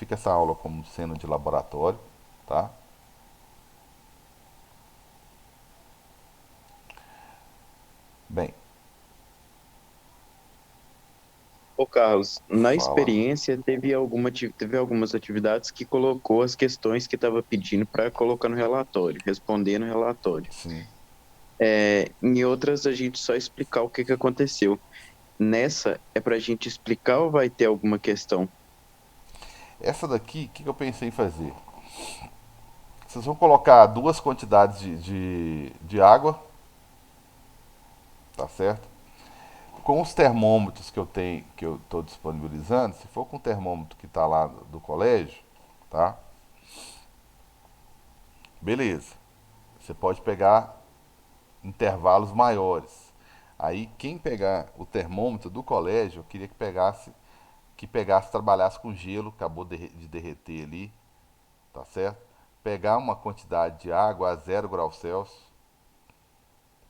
classifica essa aula como sendo de laboratório, tá? Bem, Ô Carlos, na fala. experiência teve algumas atividades que colocou as questões que estava pedindo para colocar no relatório, responder no relatório. Sim. Em outras, a gente só explicar o que que aconteceu. Nessa, é para a gente explicar ou vai ter alguma questão? Essa daqui, o que eu pensei em fazer? Vocês vão colocar duas quantidades de água, tá certo? Com os termômetros que eu tenho, que eu estou disponibilizando, se for com o termômetro que está lá do colégio, tá? Beleza. Você pode pegar intervalos maiores. Aí quem pegar o termômetro do colégio, eu queria que pegasse, trabalhasse com gelo, acabou de derreter ali, tá certo? Pegar uma quantidade de água a 0 graus Celsius,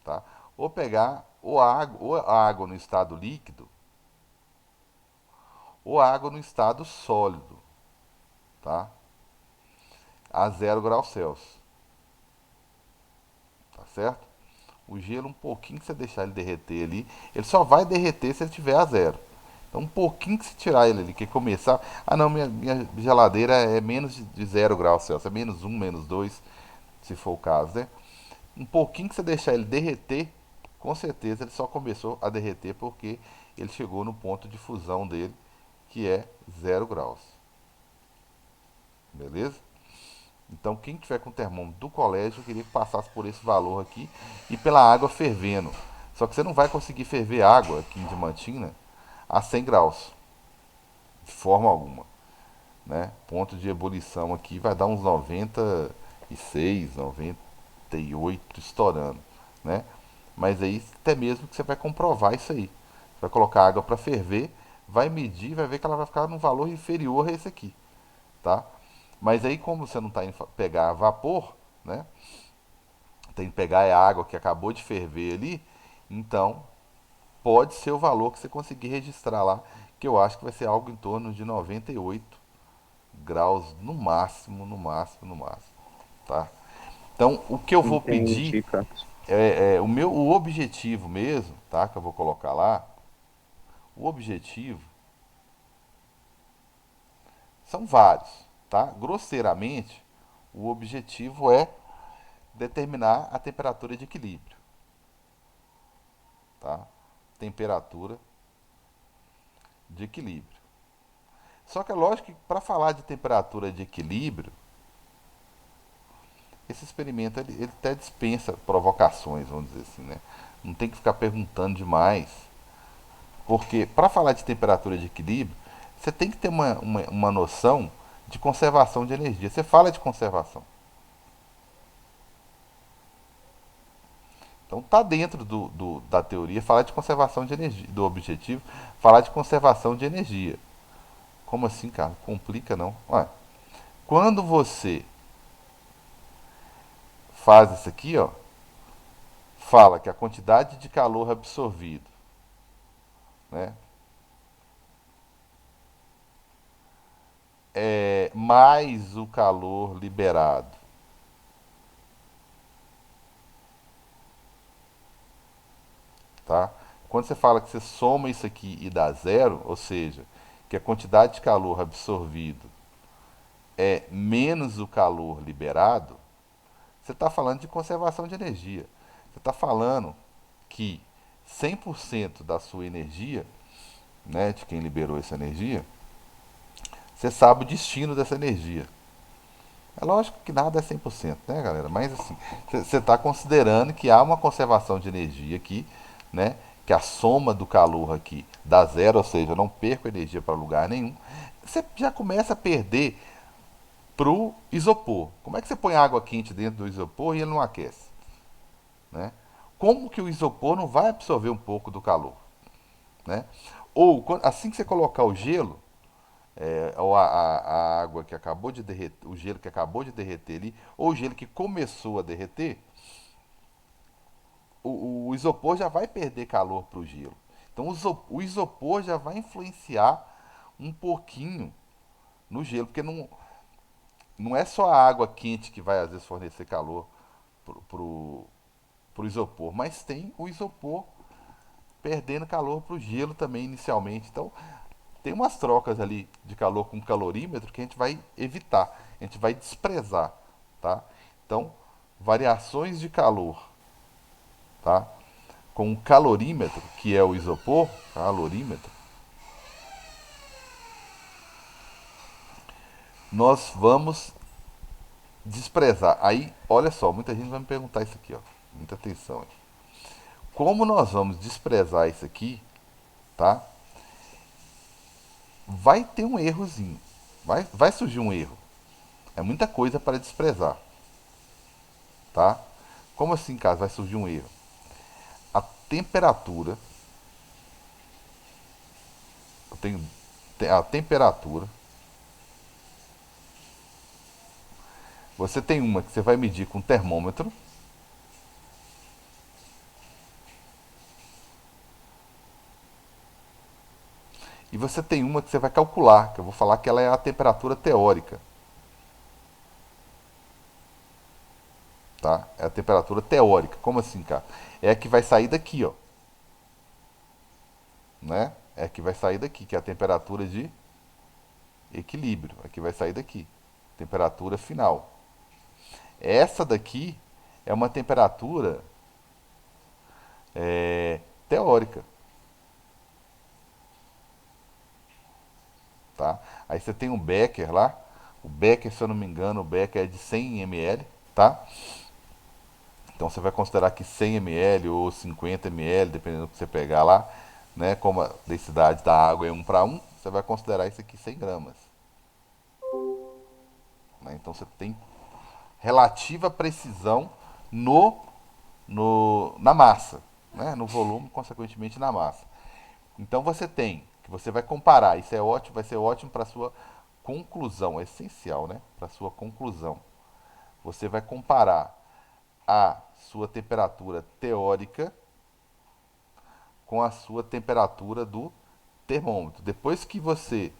tá? Ou pegar ou a água no estado líquido ou a água no estado sólido, tá? A 0 graus Celsius, tá certo? O gelo, um pouquinho que você deixar ele derreter ali, ele só vai derreter se ele tiver a zero. Então, um pouquinho que você tirar ele ali, que começar. Ah, não, minha geladeira é menos de 0 graus Celsius, é -1, -2, se for o caso, né? Um pouquinho que você deixar ele derreter, com certeza ele só começou a derreter porque ele chegou no ponto de fusão dele, que é 0 graus. Beleza? Então, quem tiver com o termômetro do colégio, eu queria que passasse por esse valor aqui e pela água fervendo. Só que você não vai conseguir ferver água aqui em Diamantina a 100 graus, de forma alguma, né? Ponto de ebulição aqui vai dar uns 96, 98 estourando, né? Mas aí até mesmo que você vai comprovar isso aí. Você vai colocar água para ferver, vai medir, vai ver que ela vai ficar num valor inferior a esse aqui, tá? Mas aí como você não está indo pegar vapor, né? Tem que pegar a água que acabou de ferver ali, então pode ser o valor que você conseguir registrar lá, que eu acho que vai ser algo em torno de 98 graus no máximo, no máximo, no máximo, tá? Então, o que eu vou pedir Entendi, Carlos. o objetivo mesmo, tá? Que eu vou colocar lá. O objetivo são vários, tá? Grosseiramente, o objetivo é determinar a temperatura de equilíbrio, tá? Temperatura de equilíbrio. Só que é lógico que para falar de temperatura de equilíbrio, esse experimento ele até dispensa provocações, vamos dizer assim, né? Não tem que ficar perguntando demais, porque para falar de temperatura de equilíbrio, você tem que ter uma noção de conservação de energia. Você fala de conservação. Então tá dentro da teoria falar de conservação de energia, do objetivo, falar de conservação de energia. Como assim, cara? Complica não. Olha, quando você faz isso aqui, ó, fala que a quantidade de calor absorvido, né, é mais o calor liberado, tá? Quando você fala que você soma isso aqui e dá zero, ou seja, que a quantidade de calor absorvido é menos o calor liberado, você está falando de conservação de energia. Você está falando que 100% da sua energia, né, de quem liberou essa energia, você sabe o destino dessa energia. É lógico que nada é 100%, né, galera? Mas assim, você está considerando que há uma conservação de energia aqui, né? Que a soma do calor aqui dá zero, ou seja, eu não perco energia para lugar nenhum. Você já começa a perder pro isopor. Como é que você põe água quente dentro do isopor e ele não aquece, né? Como que o isopor não vai absorver um pouco do calor, né? Ou assim que você colocar o gelo, ou a água que acabou de derreter, o gelo que acabou de derreter ali, ou o gelo que começou a derreter, o isopor já vai perder calor para o gelo. Então o isopor já vai influenciar um pouquinho no gelo, porque não é só a água quente que vai às vezes fornecer calor pro isopor, mas tem o isopor perdendo calor pro gelo também inicialmente. Então tem umas trocas ali de calor com calorímetro que a gente vai evitar, a gente vai desprezar, tá? Então, variações de calor, tá? Com o calorímetro, que é o isopor, calorímetro, nós vamos desprezar. Aí, olha só, muita gente vai me perguntar isso aqui, ó. Muita atenção aqui. Como nós vamos desprezar isso aqui, tá? Vai ter um errozinho. Vai surgir um erro. É muita coisa para desprezar, tá? Como assim, caso vai surgir um erro? A temperatura, eu tenho a temperatura. Você tem uma que você vai medir com termômetro. E você tem uma que você vai calcular, que eu vou falar que ela é a temperatura teórica. Tá? É a temperatura teórica. Como assim, cara? É a que vai sair daqui, ó. Né? É a que vai sair daqui, que é a temperatura de equilíbrio. A que vai sair daqui. Temperatura final. Essa daqui é uma temperatura teórica. Tá? Aí você tem um Becker lá. O Becker, se eu não me engano, o Becker é de 100 ml. Tá? Então você vai considerar que 100 ml ou 50 ml, dependendo do que você pegar lá, né? Como a densidade da água é 1 para 1, você vai considerar isso aqui 100 gramas. Né? Então você tem relativa precisão no, na massa, né? No volume, consequentemente na massa. Então você tem, que você vai comparar, isso é ótimo, vai ser ótimo para a sua conclusão, é essencial, né? Para a sua conclusão. Você vai comparar a sua temperatura teórica com a sua temperatura do termômetro. Depois que você.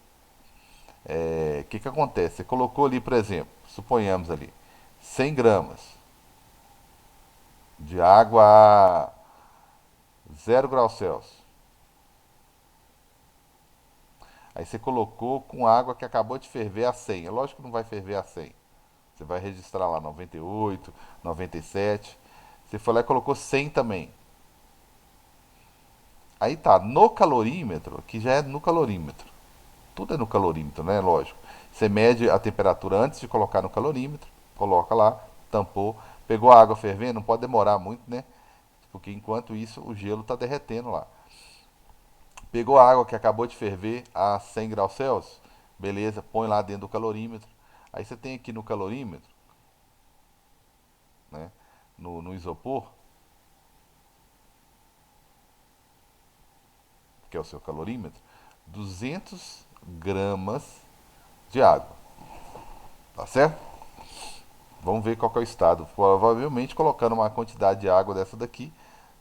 Que acontece? Você colocou ali, por exemplo, suponhamos ali, 100 gramas de água a 0 graus Celsius. Aí você colocou com água que acabou de ferver a 100. É lógico que não vai ferver a 100. Você vai registrar lá 98, 97. Você foi lá e colocou 100 também. Aí tá, no calorímetro, que já é no calorímetro. Tudo é no calorímetro, né? Lógico. Você mede a temperatura antes de colocar no calorímetro, coloca lá, tampou, pegou a água fervendo, não pode demorar muito, né? Porque enquanto isso o gelo está derretendo lá. Pegou a água que acabou de ferver a 100 graus Celsius, beleza, põe lá dentro do calorímetro. Aí você tem aqui no calorímetro, né? No isopor, que é o seu calorímetro, 200 gramas de água, tá certo? Vamos ver qual que é o estado. Provavelmente colocando uma quantidade de água dessa daqui,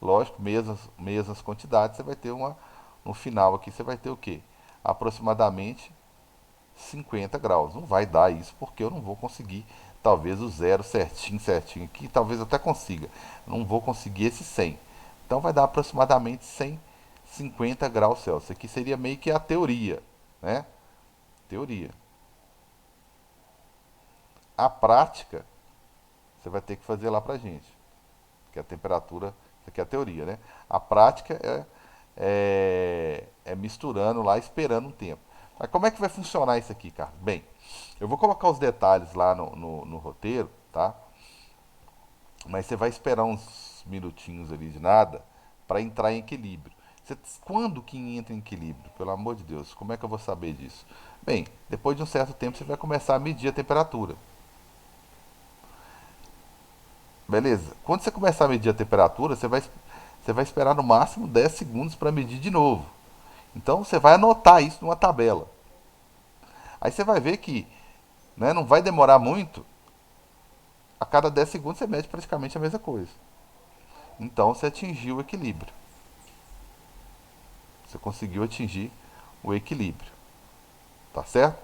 lógico, mesmas quantidades, você vai ter uma. No final aqui você vai ter o quê? Aproximadamente 50 graus. Não vai dar isso porque eu não vou conseguir. Talvez o zero certinho, certinho aqui, talvez eu até consiga. Não vou conseguir esse 100. Então vai dar aproximadamente 150 graus Celsius. Isso aqui seria meio que a teoria, né? Teoria. A prática você vai ter que fazer lá pra gente. Que é a temperatura, isso aqui é a teoria, né? A prática é misturando lá, esperando um tempo. Mas como é que vai funcionar isso aqui, cara? Bem, eu vou colocar os detalhes lá no roteiro, tá? Mas você vai esperar uns minutinhos ali de nada para entrar em equilíbrio. Quando que entra em equilíbrio? Pelo amor de Deus, como é que eu vou saber disso? Bem, depois de um certo tempo você vai começar a medir a temperatura. Beleza? Quando você começar a medir a temperatura, você vai esperar no máximo 10 segundos para medir de novo. Então você vai anotar isso numa tabela. Aí você vai ver que, né, não vai demorar muito, a cada 10 segundos você mede praticamente a mesma coisa. Então você atingiu o equilíbrio. Você conseguiu atingir o equilíbrio. Tá certo?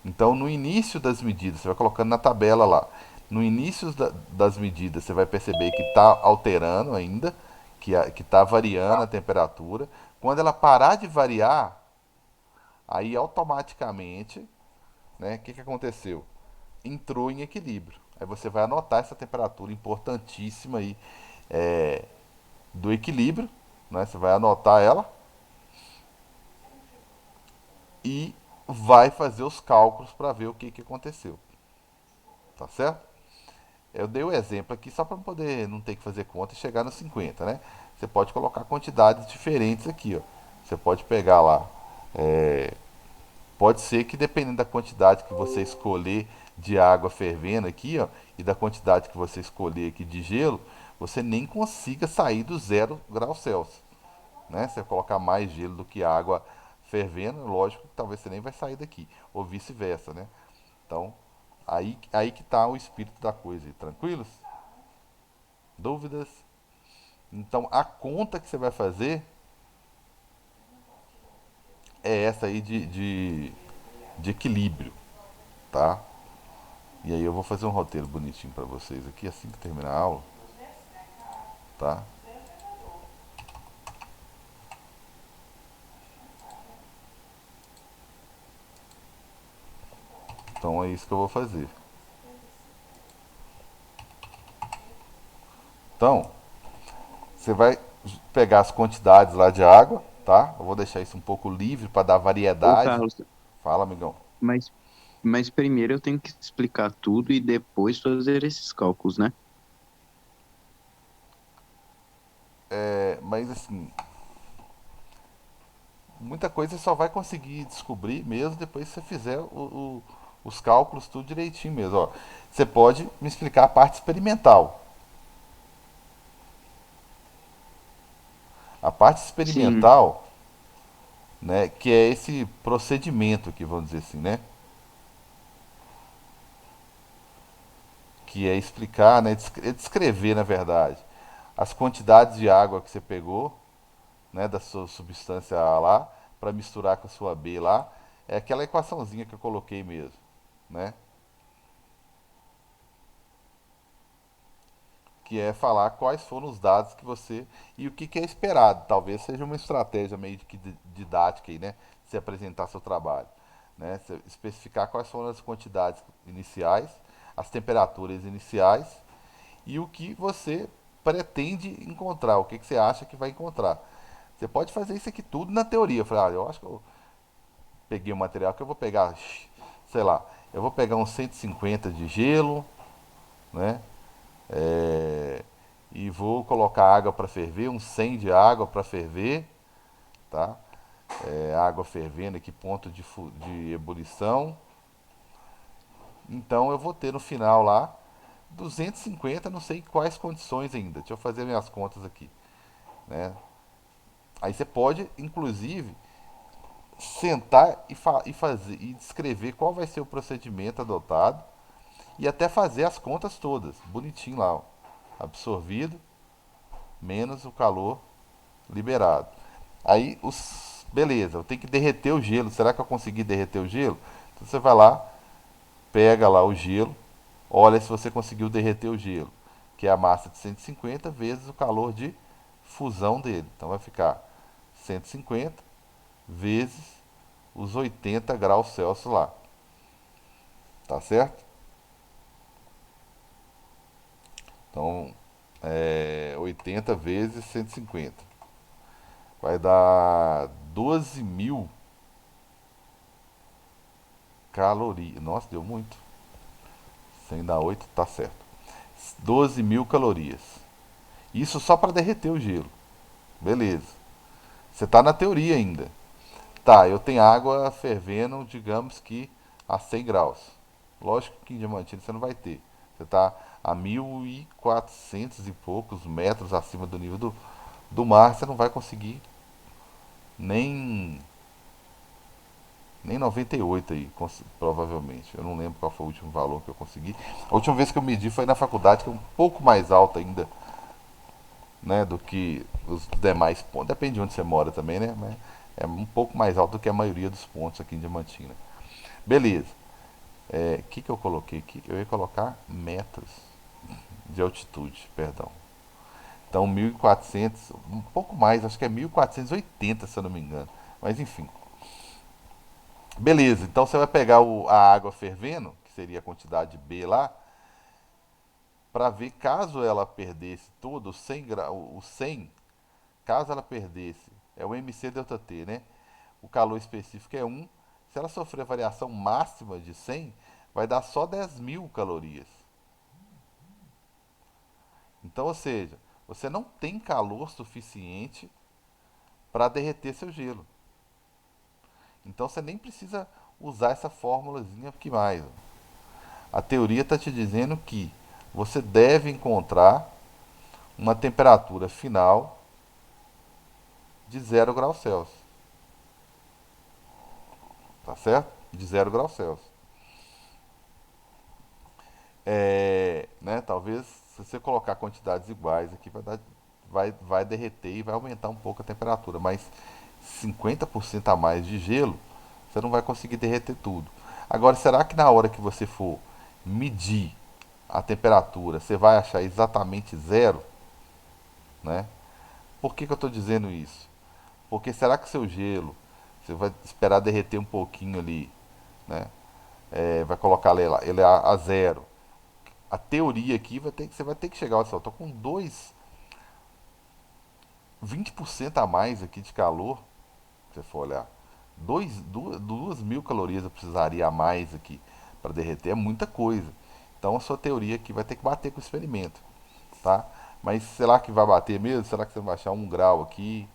Então, no início das medidas, você vai colocando na tabela lá. No início das medidas, você vai perceber que está alterando ainda, que está variando a temperatura. Quando ela parar de variar, aí automaticamente, né, o que aconteceu? Entrou em equilíbrio. Aí você vai anotar essa temperatura importantíssima aí do equilíbrio, né? Você vai anotar ela e vai fazer os cálculos para ver o que aconteceu, tá certo? Eu dei o exemplo aqui só para poder não ter que fazer conta e chegar nos 50, né? Você pode colocar quantidades diferentes aqui, ó. Você pode pegar lá, pode ser que dependendo da quantidade que você escolher de água fervendo aqui, ó, e da quantidade que você escolher aqui de gelo, você nem consiga sair do 0 graus Celsius, né? Se você colocar mais gelo do que água fervendo, lógico que talvez você nem vai sair daqui, ou vice-versa, né? Então, aí que está o espírito da coisa. Tranquilos? Dúvidas? Então, a conta que você vai fazer é essa aí de equilíbrio, tá? E aí eu vou fazer um roteiro bonitinho para vocês aqui assim que terminar a aula, tá? Então é isso que eu vou fazer. Então, você vai pegar as quantidades lá de água, tá? Eu vou deixar isso um pouco livre para dar Ô, variedade. Carlos, Fala, amigão. mas, mas primeiro eu tenho que explicar tudo e depois fazer esses cálculos, né? Mas assim, muita coisa você só vai conseguir descobrir mesmo depois que você fizer os cálculos tudo direitinho mesmo. Ó, você pode me explicar a parte experimental. A parte Sim, experimental, né, que é esse procedimento aqui, vamos dizer assim, né, que é explicar, né, descrever, na verdade, as quantidades de água que você pegou, né, da sua substância A lá, para misturar com a sua B lá, é aquela equaçãozinha que eu coloquei mesmo, né, que é falar quais foram os dados que você e o que é esperado. Talvez seja uma estratégia meio que didática aí, né, de se apresentar seu trabalho, né, você especificar quais foram as quantidades iniciais, as temperaturas iniciais e o que você pretende encontrar, o que você acha que vai encontrar. Você pode fazer isso aqui tudo na teoria. Eu falei, ah, eu acho que eu peguei o material que eu vou pegar, sei lá, eu vou pegar uns 150 de gelo, né? É, e vou colocar água para ferver, uns 100 de água para ferver, tá? Água fervendo aqui, ponto de ebulição. Então eu vou ter no final lá 250, não sei em quais condições ainda. Deixa eu fazer minhas contas aqui, né? Aí você pode, inclusive, sentar e fazer e descrever qual vai ser o procedimento adotado e até fazer as contas todas, bonitinho lá, ó. Absorvido menos o calor liberado. Aí beleza, eu tenho que derreter o gelo. Será que eu consegui derreter o gelo? Então você vai lá, pega lá o gelo, olha se você conseguiu derreter o gelo, que é a massa de 150 vezes o calor de fusão dele. Então vai ficar 150 vezes os 80 graus Celsius lá. Tá certo? Então, 80 vezes 150. Vai dar 12.000 calorias. Nossa, deu muito. 100 dá 8, tá certo. 12.000 calorias. Isso só para derreter o gelo. Beleza. Você tá na teoria ainda. Tá, eu tenho água fervendo, digamos que a 100 graus. Lógico que em Diamantina você não vai ter. Você está a 1.400 e poucos metros acima do nível do mar, você não vai conseguir nem, nem 98 aí, provavelmente. Eu não lembro qual foi o último valor que eu consegui. A última vez que eu medi foi na faculdade, que é um pouco mais alto ainda, né, do que os demais pontos. Depende de onde você mora também, né? Mas é um pouco mais alto do que a maioria dos pontos aqui em Diamantina. Beleza. Que eu coloquei aqui? Eu ia colocar metros de altitude, perdão. Então 1.400, um pouco mais, acho que é 1.480 se eu não me engano. Mas enfim. Beleza, então você vai pegar a água fervendo, que seria a quantidade B lá, para ver caso ela perdesse todo os 100 graus, o 100, caso ela perdesse, é o MC delta T, né? O calor específico é 1. Se ela sofrer variação máxima de 100, vai dar só 10.000 calorias. Então, ou seja, você não tem calor suficiente para derreter seu gelo. Então você nem precisa usar essa fórmulazinha que mais. A teoria está te dizendo que você deve encontrar uma temperatura final de 0 graus Celsius. Tá certo? De 0 graus Celsius. Né, talvez se você colocar quantidades iguais aqui vai derreter e vai aumentar um pouco a temperatura, mas 50% a mais de gelo, você não vai conseguir derreter tudo. Agora, será que na hora que você for medir a temperatura, você vai achar exatamente zero, né? Por que eu estou dizendo isso? Porque será que seu gelo, você vai esperar derreter um pouquinho ali, né? Vai colocar ele a zero. A teoria aqui você vai ter que chegar, olha só, eu tô com 20% a mais aqui de calor, se você for olhar. 2.000 calorias eu precisaria a mais aqui para derreter, é muita coisa. Então a sua teoria aqui vai ter que bater com o experimento, tá? Mas será que vai bater mesmo? Será que você vai achar 1 grau aqui,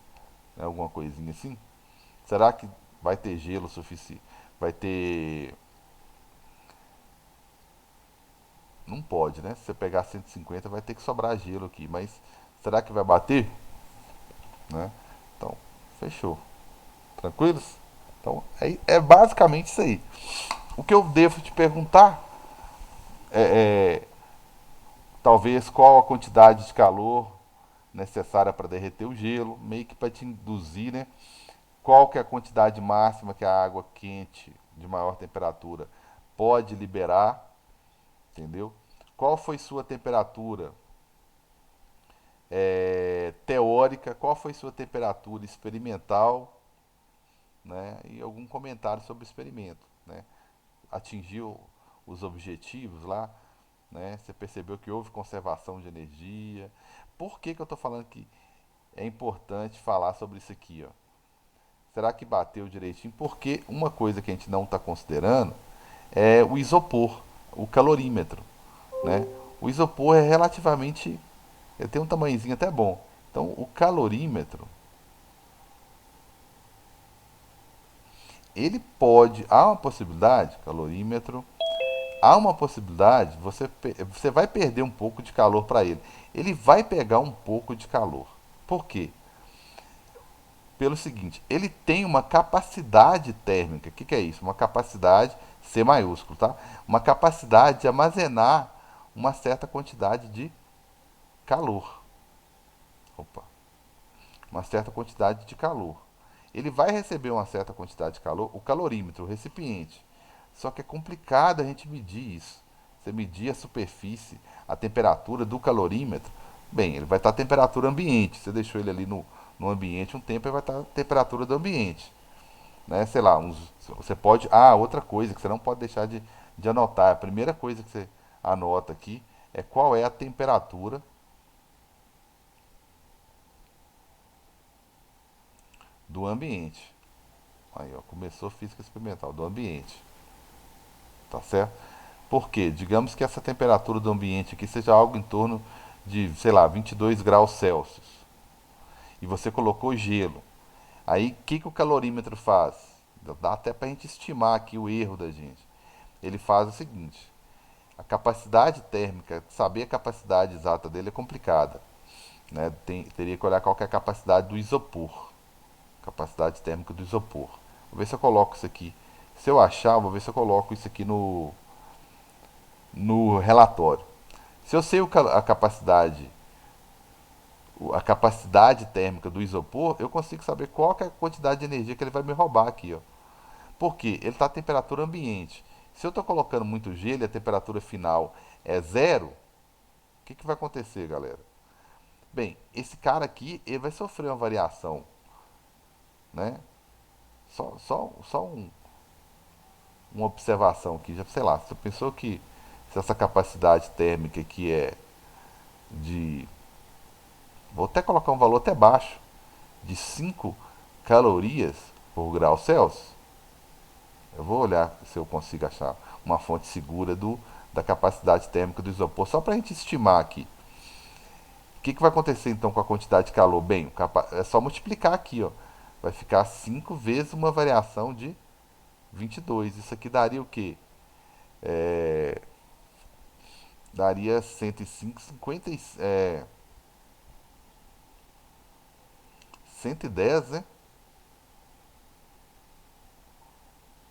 né, alguma coisinha assim? Será que vai ter gelo suficiente? Vai ter. Não pode, né? Se você pegar 150 vai ter que sobrar gelo aqui, mas será que vai bater? Né? Então, fechou. Tranquilos? Então, é basicamente isso aí. O que eu devo te perguntar é talvez qual a quantidade de calor necessária para derreter o gelo, meio que para te induzir, né? Qual que é a quantidade máxima que a água quente de maior temperatura pode liberar, entendeu? Qual foi sua temperatura teórica, qual foi sua temperatura experimental, né? E algum comentário sobre o experimento, né? Atingiu os objetivos lá, né? Você percebeu que houve conservação de energia. Por que eu estou falando que é importante falar sobre isso aqui, ó? Será que bateu direitinho? Porque uma coisa que a gente não está considerando é o isopor, o calorímetro, né? O isopor é relativamente, ele tem um tamanhozinho até bom. Então, o calorímetro, ele pode, há uma possibilidade, calorímetro, há uma possibilidade, você vai perder um pouco de calor para ele. Ele vai pegar um pouco de calor. Por quê? Pelo seguinte, ele tem uma capacidade térmica. O que é isso? Uma capacidade, C maiúsculo, tá? Uma capacidade de armazenar uma certa quantidade de calor. Opa, uma certa quantidade de calor. Ele vai receber uma certa quantidade de calor, o calorímetro, o recipiente. Só que é complicado a gente medir isso. Você medir a superfície, a temperatura do calorímetro. Bem, ele vai estar a temperatura ambiente. Você deixou ele ali no ambiente um tempo, ele vai estar a temperatura do ambiente. Né? Sei lá, você pode. Ah, outra coisa que você não pode deixar de anotar. A primeira coisa que você anota aqui é qual é a temperatura do ambiente. Aí, ó, começou a física experimental do ambiente. Tá certo? Por quê? Digamos que essa temperatura do ambiente aqui seja algo em torno de, sei lá, 22 graus Celsius. E você colocou gelo. Aí, o que o calorímetro faz? Dá até para a gente estimar aqui o erro da gente. Ele faz o seguinte: a capacidade térmica, saber a capacidade exata dele é complicada. Né? Teria que olhar qual que é a capacidade do isopor. Capacidade térmica do isopor. Vou ver se eu coloco isso aqui. Se eu achar, vou ver se eu coloco isso aqui no relatório. Se eu sei a capacidade térmica do isopor, eu consigo saber qual que é a quantidade de energia que ele vai me roubar aqui, ó. Por quê? Ele está a temperatura ambiente. Se eu estou colocando muito gelo e a temperatura final é zero, o que vai acontecer, galera? Bem, esse cara aqui ele vai sofrer uma variação, né? Só uma observação aqui, já sei lá, você pensou que se essa capacidade térmica aqui é de, vou até colocar um valor até baixo, de 5 calorias por grau Celsius, eu vou olhar se eu consigo achar uma fonte segura da capacidade térmica do isopor, só para a gente estimar aqui. O que vai acontecer então com a quantidade de calor? Bem, é só multiplicar aqui, ó. Vai ficar 5 vezes uma variação de 22. Isso aqui daria o quê? Daria 105, 50, 110, né?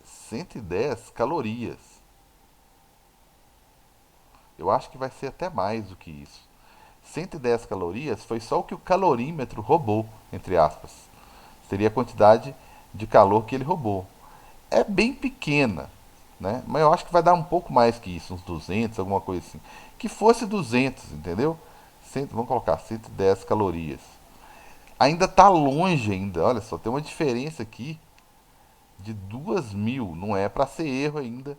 110 calorias. Eu acho que vai ser até mais do que isso. 110 calorias foi só o que o calorímetro roubou, entre aspas. Seria a quantidade de calor que ele roubou. É bem pequena, né? Mas eu acho que vai dar um pouco mais que isso, uns 200, alguma coisa assim. Que fosse 200, entendeu? Vamos colocar 110 calorias. Ainda está longe ainda, olha só, tem uma diferença aqui de 2.000, não é para ser erro ainda,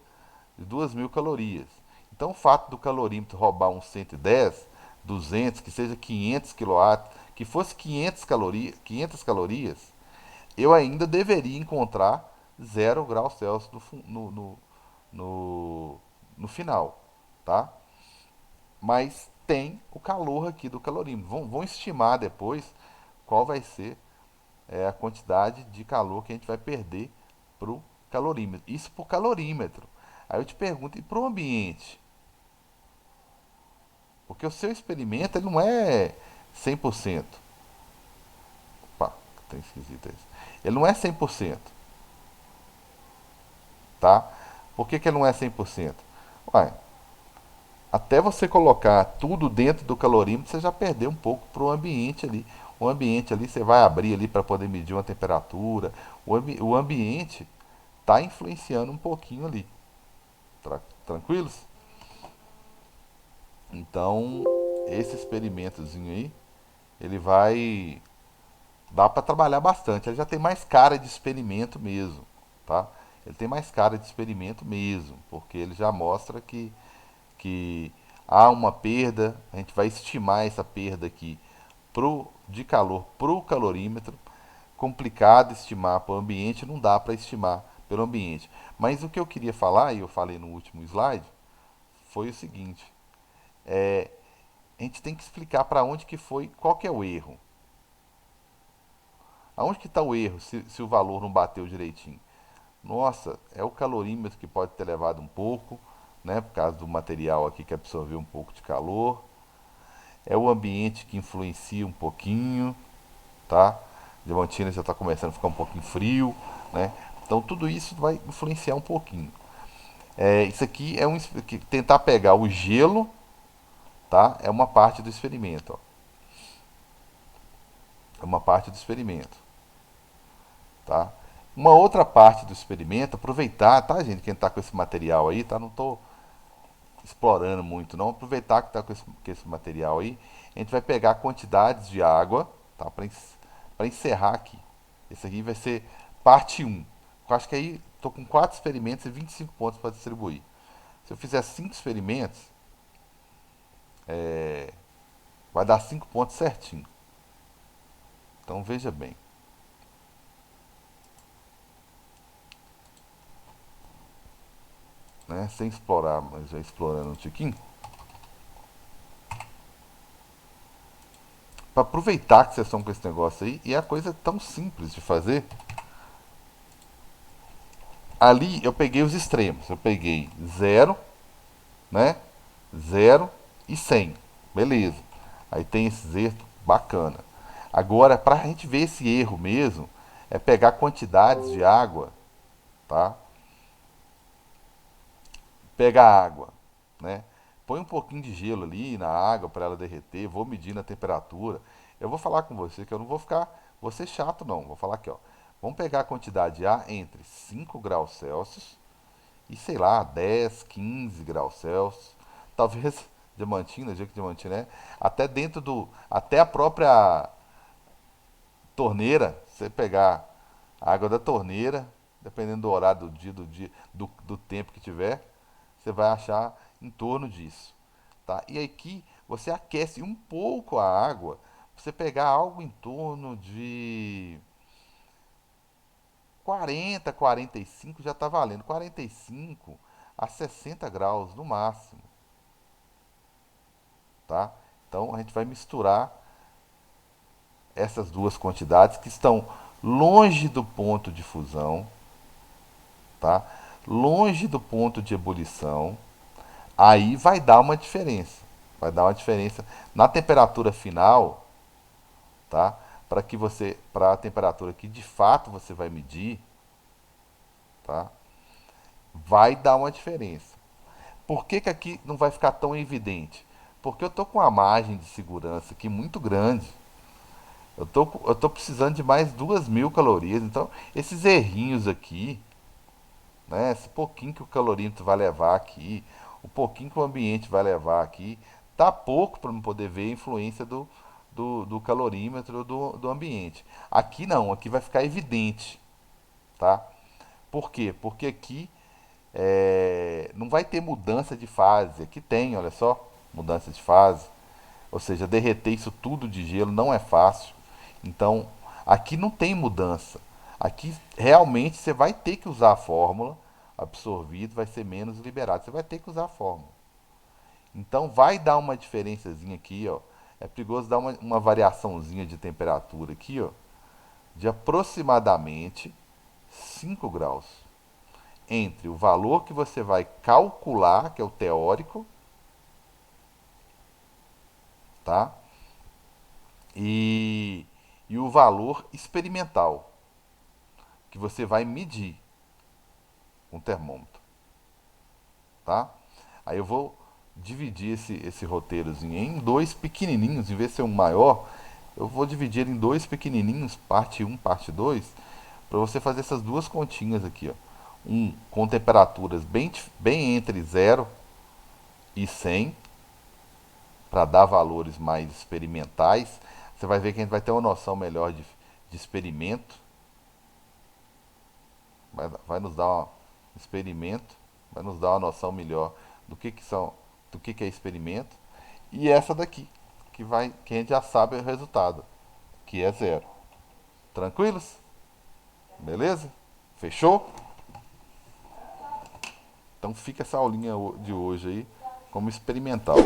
de 2.000 calorias. Então o fato do calorímetro roubar uns 110, 200, que seja 500 quilowatt, que fosse 500 calorias, eu ainda deveria encontrar 0 graus Celsius no, no final, tá? Mas tem o calor aqui do calorímetro. Vão estimar depois qual vai ser a quantidade de calor que a gente vai perder para o calorímetro. Isso por calorímetro. Aí eu te pergunto, e para o ambiente? Porque o seu experimento ele não é 100%. Opa, tá esquisito isso. Ele não é 100%, tá? Por que ele não é 100%? Ué, até você colocar tudo dentro do calorímetro, você já perdeu um pouco para o ambiente ali. O ambiente ali, você vai abrir ali para poder medir uma temperatura. O ambiente está influenciando um pouquinho ali. Tranquilos? Então, esse experimentozinho aí, ele vai dá para trabalhar bastante. Ele já tem mais cara de experimento mesmo, tá? Ele tem mais cara de experimento mesmo, porque ele já mostra que há uma perda, a gente vai estimar essa perda aqui de calor para o calorímetro. Complicado estimar para o ambiente, não dá para estimar pelo ambiente. Mas o que eu queria falar, e eu falei no último slide, foi o seguinte: a gente tem que explicar para onde que foi, qual que é o erro. Aonde que está o erro se o valor não bateu direitinho? Nossa, é o calorímetro que pode ter levado um pouco, né, por causa do material aqui que absorveu um pouco de calor. É o ambiente que influencia um pouquinho, tá? Diamantina já está começando a ficar um pouquinho frio, né? Então tudo isso vai influenciar um pouquinho. Isso aqui é tentar pegar o gelo, tá? É uma parte do experimento, ó. É uma parte do experimento, tá? Uma outra parte do experimento, aproveitar, tá, gente? Quem está com esse material aí, tá? Não estou explorando muito, não. Aproveitar que está com esse material aí, a gente vai pegar quantidades de água, tá? Para encerrar aqui. Esse aqui vai ser parte um. Eu acho que aí estou com 4 experimentos e 25 pontos para distribuir. Se eu fizer 5 experimentos, vai dar 5 pontos certinho. Então veja bem. Né? Sem explorar, mas já explorando um tiquinho. Para aproveitar que vocês estão com esse negócio aí, e é a coisa tão simples de fazer. Ali eu peguei os extremos. Eu peguei zero, né? Zero e 100. Beleza. Aí tem esses erros bacana. Agora, para a gente ver esse erro mesmo, é pegar quantidades de água, tá? Pega a água, né? Põe um pouquinho de gelo ali na água para ela derreter, vou medindo a temperatura. Eu vou falar com você que eu não vou ser chato não, vou falar aqui, ó. Vamos pegar a quantidade de ar entre 5 graus Celsius e sei lá, 10, 15 graus Celsius. Talvez Diamantina, Jequiti Diamantina, né? Até dentro do. Até a própria torneira, você pegar a água da torneira, dependendo do horário do tempo que tiver, você vai achar em torno disso. Tá? E aqui você aquece um pouco a água, você pegar algo em torno de 40, 45 já está valendo. 45 a 60 graus no máximo, tá? Então a gente vai misturar essas duas quantidades que estão longe do ponto de fusão, tá? Longe do ponto de ebulição. Aí vai dar uma diferença. Vai dar uma diferença na temperatura final, tá? Para a temperatura que de fato você vai medir, tá? Vai dar uma diferença. Por que, que aqui não vai ficar tão evidente? Porque eu tô com uma margem de segurança aqui muito grande. Eu tô precisando de mais 2.000 calorias. Então, esses errinhos aqui, né? Esse pouquinho que o calorímetro vai levar aqui, o pouquinho que o ambiente vai levar aqui, tá pouco para não poder ver a influência do calorímetro do ambiente. Aqui não, aqui vai ficar evidente, tá? Por quê? Porque aqui não vai ter mudança de fase. Aqui tem, olha só, mudança de fase. Ou seja, derreter isso tudo de gelo não é fácil. Então, aqui não tem mudança. Aqui realmente você vai ter que usar a fórmula. Absorvido vai ser menos liberado. Você vai ter que usar a fórmula. Então, vai dar uma diferençazinha aqui, ó. É perigoso dar uma variaçãozinha de temperatura aqui, ó, de aproximadamente 5 graus entre o valor que você vai calcular, que é o teórico, tá? E, e o valor experimental, que você vai medir com o termômetro, tá? Aí eu vou dividir esse roteirozinho em dois pequenininhos, em vez de ser um maior, eu vou dividir em dois pequenininhos, parte um, parte 2, para você fazer essas duas continhas aqui, ó. Um com temperaturas bem entre 0 e 100, para dar valores mais experimentais. Você vai ver que a gente vai ter uma noção melhor de experimento. Vai nos dar um experimento, vai nos dar uma noção melhor do que é experimento. E essa daqui, que a gente já sabe o resultado, que é 0. Tranquilos? Beleza? Fechou? Então fica essa aulinha de hoje aí como experimental.